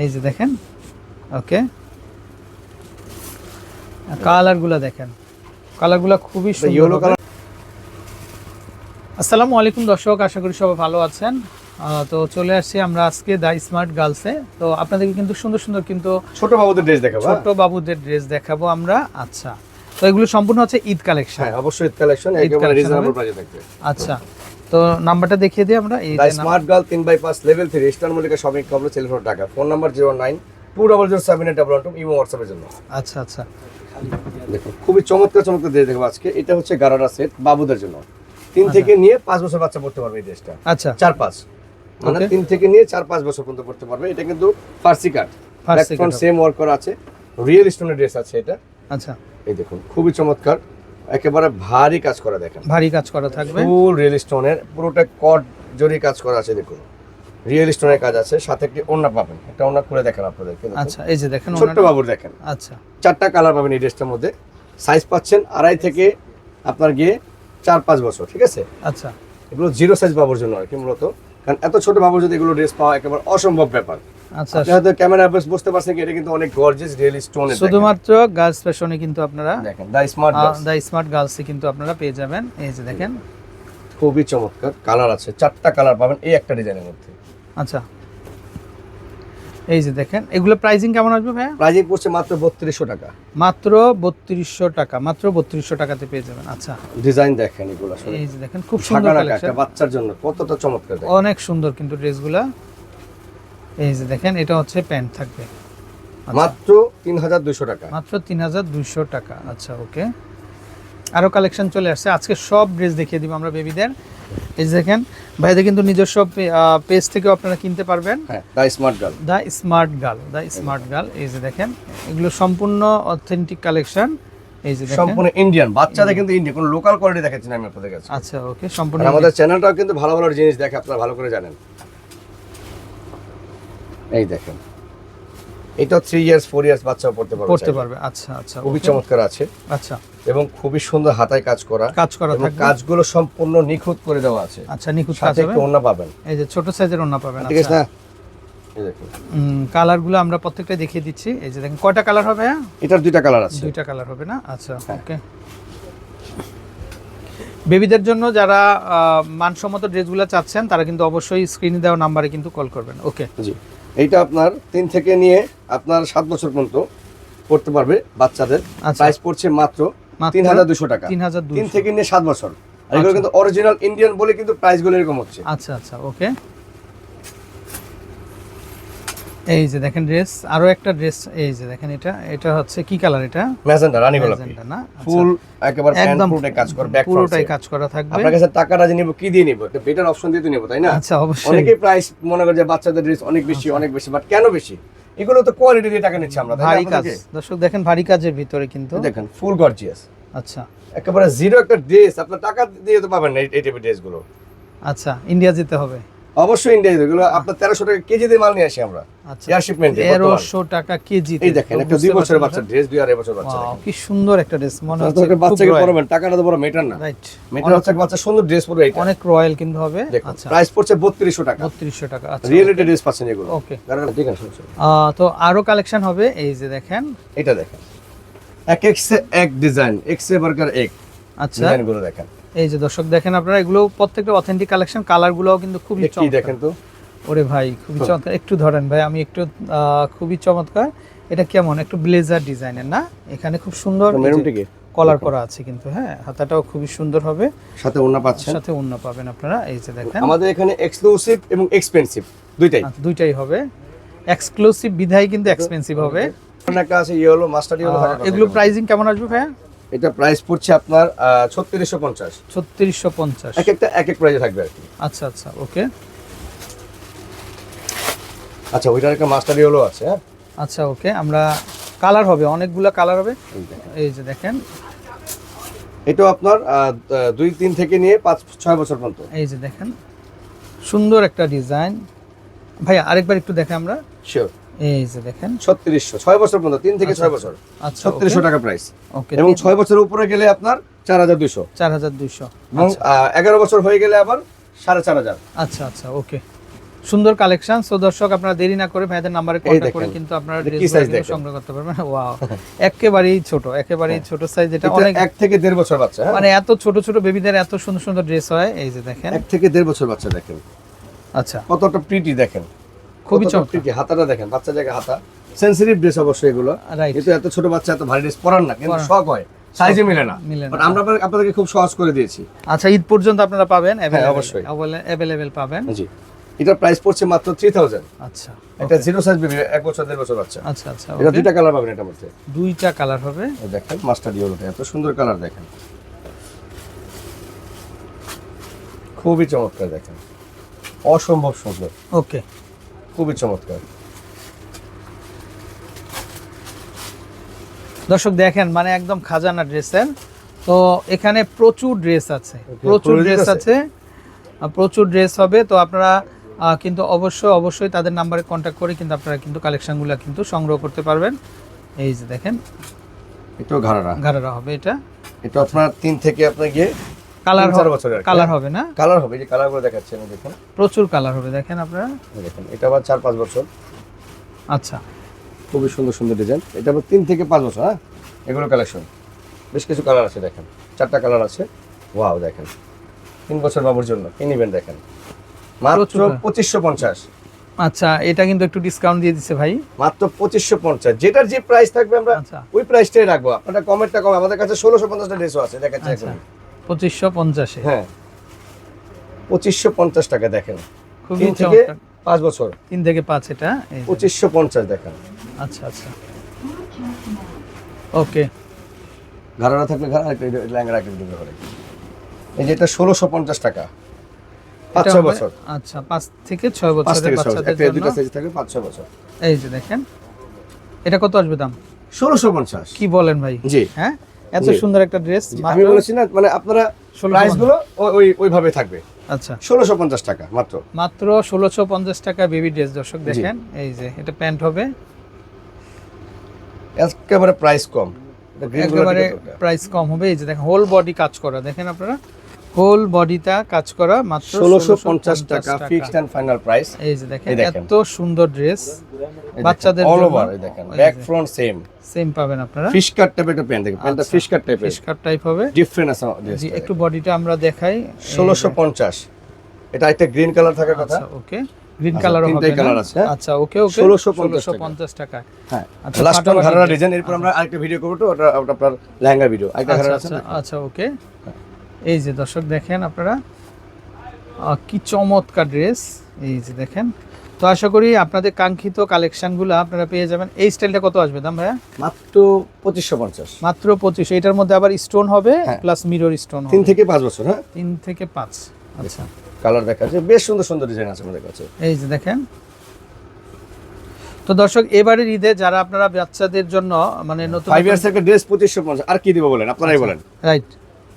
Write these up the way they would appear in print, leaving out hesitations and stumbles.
এই যে দেখেন, ওকে, কালারগুলো দেখেন, কালারগুলো খুবই সুন্দর। আসসালামু আলাইকুম দর্শক, আশা করি সবাই ভালো আছেন। তো চলে আসছি আমরা আজকে দ্য স্মার্ট গার্লসে। তো আপনাদেরকে কিন্তু সুন্দর সুন্দর কিন্তু ছোট বাবুদের ড্রেস দেখাবো, ছোট বাবুদের ড্রেস দেখাবো আমরা। আচ্ছা, তো এগুলো সম্পূর্ণ হচ্ছে ঈদ কালেকশন। হ্যাঁ অবশ্যই ঈদ কালেকশন, একেবারে রিজনেবল প্রাইসে থাকবে। আচ্ছা, তো নাম্বারটা দেখিয়ে দিই আমরা। এই the smart girl 3/5 level 3 eastern Mallika shopping complex, telephone Dhaka. Phone number 0920078112 imo হোয়াটসঅ্যাপের জন্য। আচ্ছা আচ্ছা, দেখুন খুবই চমৎকার চমৎকার ড্রেস দেখাবো আজকে। এটা হচ্ছে গারারা সেট বাবুদের জন্য। 3 থেকে নিয়ে 5 বছর বাচ্চা পড়তে পারবে এই ড্রেসটা। আচ্ছা, 4-5 মানে 3 থেকে নিয়ে 4-5 বছর পর্যন্ত পড়তে পারবে। এটা কিন্তু ফার্সি কাট, ব্যাকফ্রন্ট সেম ওয়ার্ক করা আছে, রিয়েল স্টোনের ড্রেস আছে এটা। আচ্ছা, এই দেখুন খুবই চমৎকার, একেবারে ভারী কাজ করা, দেখেন ভারী কাজ করা থাকবে, ফুল রিয়েল স্টোনের, পুরোটা কট জরি কাজ করা আছে। দেখুন রিয়েল স্টোনের কাজ আছে, সাথে একটি ওড়না পাবেন। একটা ওড়না খুলে দেখেন আপনাদেরকে। আচ্ছা, এই যে দেখেন ছোট্ট বাবুর দেখেন। আচ্ছা, 4টা কালার পাবেন এই ড্রেসটার মধ্যে। সাইজ পাচ্ছেন 2.5 থেকে আপনার গিয়ে 4-5 বছর, ঠিক আছে। আচ্ছা, এগুলো জিরো সাইজ বাবুর জন্য আর কি মূলত, কারণ এত ছোট বাবুর যদি এগুলো ড্রেস পাওয়া একেবারে অসম্ভব ব্যাপার। আচ্ছা, আপনি হয়তো ক্যামেরা বুঝতে পারছেন কি এটা কিন্তু অনেক গর্জিয়াস রিয়েল স্টোনের। শুধুমাত্র গার্লস ফ্যাশনে কিন্তু আপনারা দেখেন দ্য স্মার্ট গার্লসে কিন্তু আপনারা পেয়ে যাবেন। এই যে দেখেন খুবই চমৎকার কালার আছে, 4টা কালার পাবেন এই একটা ডিজাইনের মধ্যে। আচ্ছা, এই যে দেখেন এগুলো প্রাইসিং কেমন আসবে ভাইয়া? প্রাইসিং পড়ছে মাত্র 3200 টাকা। মাত্র 3200 টাকা, মাত্র 3200 টাকাতে পেয়ে যাবেন। আচ্ছা, ডিজাইন দেখেন এগুলো আসলে, এই যে দেখেন খুব সুন্দর কালেকশন, একটা বাচ্চার জন্য কতটা চমৎকার, দেখেন অনেক সুন্দর কিন্তু ড্রেসগুলা। এই যে দেখেন এটা হচ্ছে প্যান্ট থাকবে, মাত্র 3200 টাকা, মাত্র 3200 টাকা। আচ্ছা, ওকে, আরো কালেকশন চলে আসছে আজকে, সব ড্রেস দেখিয়ে দিব আমরা বেবিদের। এই যে দেখেন ভাইদের কিন্তু নিজস্ব পেজ থেকেও আপনারা কিনতে পারবেন। হ্যাঁ the smart girl, the smart girl, the smart girl. এই যে দেখেন এগুলো সম্পূর্ণ অথেন্টিক কালেকশন। এই যে দেখেন সম্পূর্ণ ইন্ডিয়ান, বাচ্চাদের কিন্তু ইন্ডিয়ান, কোনো লোকাল কোয়ালিটি দেখাচ্ছি না আমি আপনাদের কাছে। আচ্ছা, ওকে, সম্পূর্ণ আমাদের চ্যানেলটাও কিন্তু ভালো ভালো জিনিস দেখে, আপনারা ভালো করে জানেন। এই দেখেন এটা 3 ইয়ার্স 4 ইয়ার্স বাচ্চাও পড়তে পারবে। আচ্ছা আচ্ছা, খুবই চমৎকার আছে। আচ্ছা, এবং খুবই সুন্দর হাতায় কাজ করা এবং থাকবে, কাজগুলো সম্পূর্ণ নিখুঁত করে দেওয়া আছে। আচ্ছা, নিখুঁত কাজ সাথে হবে। একটু ওড়না পাবেন, এই যে ছোট সাইজের ওড়না পাবেন। ঠিক আছে না? এই দেখুন কালারগুলো আমরা প্রত্যেকটা দেখিয়ে দিচ্ছি। এই যে দেখেন কয়টা কালার হবে? এটার 2টা কালার আছে, 2টা কালার হবে না? আচ্ছা, ওকে। বেবিদের জন্য যারা মানসম্মত ড্রেসগুলো চাচ্ছেন তারা কিন্তু অবশ্যই স্ক্রিনে দেওয়া নাম্বারে কিন্তু কল করবেন। ওকে জি, এইটা আপনার 3 থেকে নিয়ে আপনার 7 বছর পর্যন্ত পড়তে পারবে বাচ্চাদের। প্রাইস পড়ছে মাত্র 3200 টাকা। 3 থেকে নিয়ে 7 বছর। আর এগুলো কিন্তু অরিজিনাল ইন্ডিয়ান বলে কিন্তু প্রাইসগুলো এরকম হচ্ছে। আচ্ছা আচ্ছা, ওকে। এই যে দেখেন ড্রেস, আরো একটা ড্রেস। এই যে দেখেন এটা হচ্ছে কি কালার? এটা ম্যাজেন্টা, রানী গোলাপি না? ফুল একেবারে প্যান্ট পুরোটাই কাজ করে, ব্যাক পুরোটাই কাজ করা থাকবে। আপনার কাছে টাকাটা যে নিব কি দিয়ে নিব? একটা বেটার অপশন দিয়ে তো নিব, তাই না? আচ্ছা, অবশ্যই। অনেকেই প্রাইস মনে করে যে বাচ্চাদের ড্রেস অনেক বেশি, বাট কেন বেশি? এগুলো তো কোয়ালিটি দিয়ে টাকা নিচ্ছে আমরা, ভারী কাজ। দর্শক দেখেন ভারী কাজের ভিতরে কিন্তু দেখেন ফুল গর্জিয়াস। আচ্ছা, একেবারে জিরো একটা ড্রেস আপনার টাকা দিয়ে তো পাবেন না এই টাইপের ড্রেসগুলো। আচ্ছা, ইন্ডিয়া যেতে হবে অবশ্যই ইন্ডিয়া এগুলো আপনার 1300 টাকা কেজি দিয়ে মাল নিয়ে আসি আমরা। আচ্ছা, এয়ার শিপমেন্টে 1300 টাকা কেজি। এই দেখেন একটা 2 বছরের বাচ্চা ড্রেস, 2.5 বছর বাচ্চা, কি সুন্দর একটা ড্রেস। মনে হচ্ছে একটা বাচ্চাকে পরাবেন, টাকাটা তো বড় মেটার না। রাইট, মেটার হচ্ছে বাচ্চা সুন্দর ড্রেস পরবে, এটা অনেক রয়্যাল কিন্তু হবে। আচ্ছা, প্রাইস পড়ছে 3200 টাকা। 3200 টাকা। আচ্ছা, রিয়েলিটি ড্রেস পাচ্ছেন এগুলো। ওকে, ঠিক আছে। তো আরো কালেকশন হবে। এই যে দেখেন এটা দেখেন এক এক ডিজাইন, এক সে বার্গার এক। আচ্ছা, ডিজাইনগুলো দেখেন। এই যে দর্শক দেখেন আপনারা এগুলো প্রত্যেকটা অথেন্টিক কালেকশন। কালারগুলোও কিন্তু খুবই কি চমৎকার। দেখেন তো, ওরে ভাই খুবই চমৎকার। একটু ধরেন ভাই, আমি একটু খুবই চমৎকার। এটা কেমন একটু ব্লেজার ডিজাইনের না? এখানে খুব সুন্দর কলার করা আছে কিন্তু। হ্যাঁ, হাতাটাও খুবই সুন্দর হবে, সাথে ওড়না পাচ্ছেন, সাথে ওড়না পাবেন আপনারা। এই যে দেখেন আমাদের এখানে এক্সক্লুসিভ এবং এক্সপেন্সিভ দুইটাই হবে। এক্সক্লুসিভ বিধায় কিন্তু এক্সপেন্সিভ হবে। একটা আছে ইয়েলো, মাস্টার্ড ইয়েলো। এগুলো প্রাইসিং কেমন আসবে ভাইয়া? এটা প্রাইস পড়ছে আপনার 3650। 3650। এক এক প্রাইসে থাকবে আর কি। আচ্ছা আচ্ছা, ওকে। আচ্ছা, ওইটার একটা মাস্টার্ড ইয়েলো আছে। হ্যাঁ, আচ্ছা, ওকে। আমরা কালার হবে, অনেকগুলো কালার হবে। এই যে দেখেন এটাও আপনার 2-3 থেকে নিয়ে 5-6 বছর পর্যন্ত। এই যে দেখেন সুন্দর একটা ডিজাইন। ভাই আরেকবার একটু দেখে আমরা। শিওর। এই যে দেখেন 3600, 6 বছর পর্যন্ত, 3 থেকে 6 বছর। আচ্ছা, 3600 টাকা প্রাইস। ওকে, এবং 6 বছরের উপরে গেলে আপনার 4200। 4200। এবং 11 বছর হয়ে গেলে আবার 4500। আচ্ছা আচ্ছা, ওকে। সুন্দর কালেকশন। সো দর্শক আপনারা দেরি না করে ভাইদের নম্বরে কন্টাক্ট করে কিন্তু আপনারা ড্রেসগুলো সংগ্রহ করতে পারবেন। ওয়াও, একেবারেই ছোট সাইজ, এটা অনেক 1 থেকে 1.5 বছর বাচ্চা, মানে এত ছোট ছোট বেবিদের এত সুন্দর সুন্দর ড্রেস হয়। এই যে দেখেন 1 থেকে 1.5 বছর বাচ্চা দেখেন, আচ্ছা কতটা প্রিটি দেখেন, খুবই চমৎকার। হাতাটা দেখেন, বাচ্চা জায়গা হাতা, সেনসিটিভ ড্রেস অবশ্যই এগুলো, কিন্তু এত ছোট বাচ্চা এত ভারী ড্রেস পরান না, কিন্তু শখ হয়, সাইজে মিলে না, বাট আমরা আপনাদেরকে খুব সহজ করে দিয়েছি। আচ্ছা, ঈদ পর্যন্ত আপনারা পাবেন, অবশ্যই अवेलेबल পাবেন। জি, এটা প্রাইস পড়ছে মাত্র 3000। আচ্ছা, এটা জিরো সাইজ বেবি, 1 বছর 1.5 বছর বাচ্চা। আচ্ছা আচ্ছা, এটা দুইটা কালার পাবেন, এটার মধ্যে দুইটা কালার হবে। দেখেন মাস্টার ইয়েলোটা এত সুন্দর কালার দেখেন, খুবই চমৎকার দেখেন, অসম্ভব সুন্দর। ওকে, খুবই চমৎকার। দর্শক দেখেন, মানে একদম খাজানা ড্রেসের। তো এখানে প্রচুর ড্রেস আছে, প্রচুর ড্রেস হবে। তো আপনারা কিন্তু অবশ্যই তাদের নাম্বারে কন্ট্যাক্ট করে কিন্তু আপনারা কিন্তু কালেকশনগুলো কিন্তু সংগ্রহ করতে পারবেন। এই যে দেখেন, এটাও ঘাড়ারা হবে, এটা আপনার 3 থেকে আপনার গিয়ে কালার 4 বছরের কালার হবে না, কালার হবে, যে কালারগুলো দেখাচ্ছি আমি, দেখুন প্রচুর কালার হবে, দেখেন আপনারা, দেখেন এটা আবার 4-5 বছর। আচ্ছা, খুবই সুন্দর সুন্দর ডিজাইন, এটা আবার 3 থেকে 5 বছর। হ্যাঁ, এগুলো কালেকশন বেশ কিছু কালার আছে, দেখেন 4টা কালার আছে। ওয়াও, দেখেন 3 বছর বাবুর জন্য কি নিবেন, দেখেন মাত্র 2550। আচ্ছা, এটা কিন্তু একটু ডিসকাউন্ট দিয়ে দিছে ভাই, মাত্র 2550, যেটার যে প্রাইস থাকবে আমরা ওই প্রাইসটাই রাখবো। আপনারা কমেন্টটা কম, আমাদের কাছে 1650 টা ড্রেসও আছে, দেখাচ্ছি এখন 2550। হ্যাঁ, 2550 টাকা দেখেন, খুবই 3 থেকে 5 বছর, 3 থেকে 5, এটা 2550 দেখেন। আচ্ছা আচ্ছা, ওকে। ঘাড়া থাকলে ঘাড়া, ল্যাঙ্গা রাখলে করে। এই যে এটা 1650 টাকা, 5-6 বছর। আচ্ছা, 5 থেকে 6 বছরের বাচ্চাদের জন্য, দুটো সাইজ থাকে 5-6 বছর। এই যে দেখেন, এটা কত আসবে দাম? 1650। কি বলেন ভাই? জি, হ্যাঁ, এত সুন্দর একটা ড্রেস, আমি বলেছি না, মানে আপনারা প্রাইস গুলো ওইভাবে থাকবে। আচ্ছা, 1650 টাকা মাত্র 1650 টাকা বেবি ড্রেস। দর্শক দেখেন, এই যে এটা প্যান্ট হবে, একেবারে প্রাইস কম, একেবারে প্রাইস কম হবে। এই যে দেখেন, হোল বডি কাজ করা, দেখেন আপনারা, হোল বডিটা কাজ করা, মাত্র 1650 টাকা ফিক্সড এন্ড ফাইনাল প্রাইস। এই যে দেখেন, এত সুন্দর ড্রেস বাচ্চাদের অল ওভার, এই দেখেন ব্যাক ফ্রন্ট সেম পাবেন আপনারা। ফিশ কাট টাইপের একটা প্যান্ট, দেখেন প্যান্টটা ফিশ কাট টাইপ হবে, ডিফারেন্ট আছে। জি, একটু বডিটা আমরা দেখাই। 1650, এটা একটা গ্রিন কালার থাকার কথা। আচ্ছা, ওকে, গ্রিন কালার হবে, তিনটা কালার আছে। আচ্ছা, ওকে, 1650 টাকা। হ্যাঁ, লাস্ট টাইম ঘাড়া ডিজাইন, এরপর আমরা আরেকটা ভিডিও করব, তো ওটা আপনার লেহেঙ্গা ভিডিও, আরেকটা ঘাড়া আছে। আচ্ছা, ওকে। এই যে দর্শক দেখেন আপনারা, কি চমৎকার ড্রেস, এই যে দেখেন। তো আশা করি আপনাদের কাঙ্ক্ষিত কালেকশনগুলো আপনারা পেয়ে যাবেন। এই স্টাইলটা কত আসবে দাম ভাইয়া? মাত্র 2550। মাত্র 25। এটার মধ্যে আবার স্টোন হবে, প্লাস মিরর স্টোন হবে। 3 থেকে 5 বছর। হ্যাঁ, 3 থেকে 5। আচ্ছা, কালার দেখাচ্ছে, বেশ সুন্দর সুন্দর ডিজাইন আছে আমাদের কাছে। এই যে দেখেন। তো দর্শক, এবারের ঈদে যারা আপনারা বাচ্চাদের জন্য মানে নতুন 5 ইয়ার্স এর ড্রেস 2550, আর কি দিব বলেন, আপনারাই বলেন। রাইট,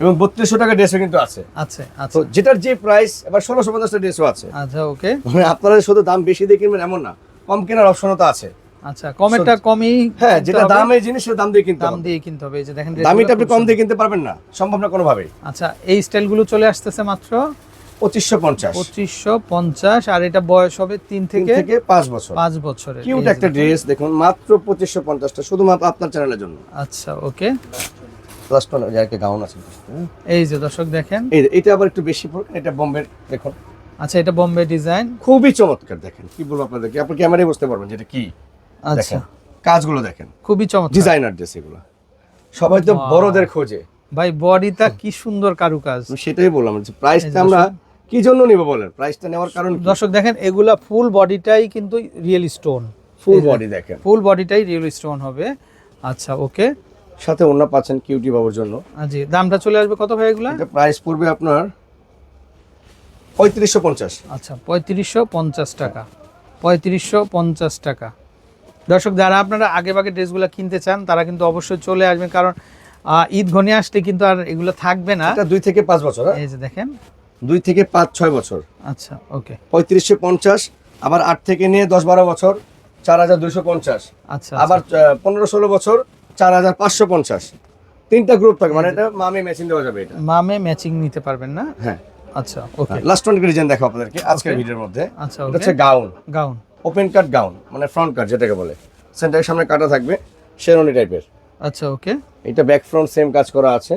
এবং 3200 টাকা ড্রেসও কিন্তু আছে। আচ্ছা, তো যেটার যে প্রাইস, এবার 1650 টাকা ড্রেসও আছে। আচ্ছা, ওকে। মানে আপনারা শুধু দাম বেশি দিয়ে কিনবেন এমন না, কম কেনার অপশনও তো আছে। আচ্ছা, কমেরটা কমই, হ্যাঁ, যেটা দামের জিনিসের দাম দিয়ে কিনতে হবে, দাম দিয়ে কিনতে হবে। এই যে দেখেন, দামিটা আপনি কম দিয়ে কিনতে পারবেন না, সম্ভব না কোনো ভাবে। আচ্ছা, এই স্টাইলগুলো চলে আসতেছে মাত্র 2550। আর এটা বয়স হবে 3 থেকে 5 বছর। 5 বছরের। কিউট একটা ড্রেস দেখুন, মাত্র 2550 টা, শুধুমাত্র আপনার চ্যানেলের জন্য। আচ্ছা, ওকে। প্লাস টন একটা গাউন আছে। এই যে দর্শক দেখেন, এটা আবার একটু বেশি পড়ে, এটা বোম্বের দেখুন। আচ্ছা, এটা বোম্বে ডিজাইন, খুবই চমৎকার। দেখেন, কি বলবো আপনাদেরকে, আপনি ক্যামেরায় বুঝতে পারবেন যেটা কি। আচ্ছা, কাজগুলো দেখেন, খুবই চমৎকার ডিজাইনার ড্রেস এগুলো। সবাই তো বড়দের খোঁজে ভাই, বডিটা কি সুন্দর কারুকাজ। সেটাই বললাম, যে প্রাইসটা আমরা কি জন্য নিব বলেন, প্রাইসটা নেওয়ার কারণ দর্শক দেখেন, এগুলা ফুল বডিটাই কিন্তু রিয়েল স্টোন, ফুল বডি দেখেন, ফুল বডিটাই রিয়েল স্টোন হবে। আচ্ছা, ওকে। সাথে ওন্না পাচ্ছেন কিউটি বাবুর জন্য। জি, দামটা চলে আসবে কত ভাই এগুলা? এটা প্রাইস পড়বে আপনার 3550। আচ্ছা, 3550 টাকা, 3550 টাকা। দর্শক, যারা আপনারা আগে ভাগে ড্রেসগুলো কিনতে চান তারা কিন্তু অবশ্যই চলে আসবেন, কারণ ঈদ ঘনিয়ে আসলে কিন্তু আর এগুলো থাকবে না। এটা 2 থেকে 5 বছর। এই যে দেখেন, 2 থেকে 5-6 বছর। আচ্ছা, ওকে। 3550, আবার 8 থেকে নিয়ে 10-12 বছর 4250। আচ্ছা, আবার 15-16 বছর 4550। তিনটা গ্রুপ থাকে, মানে এটা মামে ম্যাচিং দেওয়া যাবে। এটা মামে ম্যাচিং নিতে পারবেন না? হ্যাঁ, আচ্ছা ওকে। লাস্ট ওয়ান ডিজাইন দেখো আপনাদেরকে আজকের ভিডিওর মধ্যে। আচ্ছা এটা ওকে। হচ্ছে গাউন, গাউন ওপেন কাট গাউন, মানে ফ্রন্ট কাট যেটাকে বলে, সেন্টারের সামনে কাটা থাকবে, শেরওয়ানি টাইপের। আচ্ছা ওকে। এটা ব্যাক ফ্রন্ট সেম কাজ করা আছে,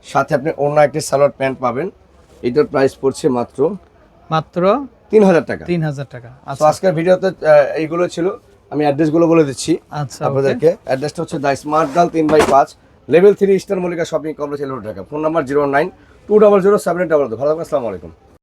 সাথে আপনি অন্য একটি সালোয়ার প্যান্ট পাবেন। এটার প্রাইস পড়ছে মাত্র মাত্র 3000 টাকা। 3000 টাকা। তো আচ্ছা আজকের ভিডিওতে এইগুলো ছিল, আমি অ্যাড্রেসগুলো বলে দিচ্ছি আচ্ছা আপনাদেরকে। অ্যাড্রেসটা হচ্ছে the smart girl 3/5, level 3 eastern Mallika shopping complex, Dhaka. Phone number 019200782। ভালো থাকবেন, আসসালামু আলাইকুম।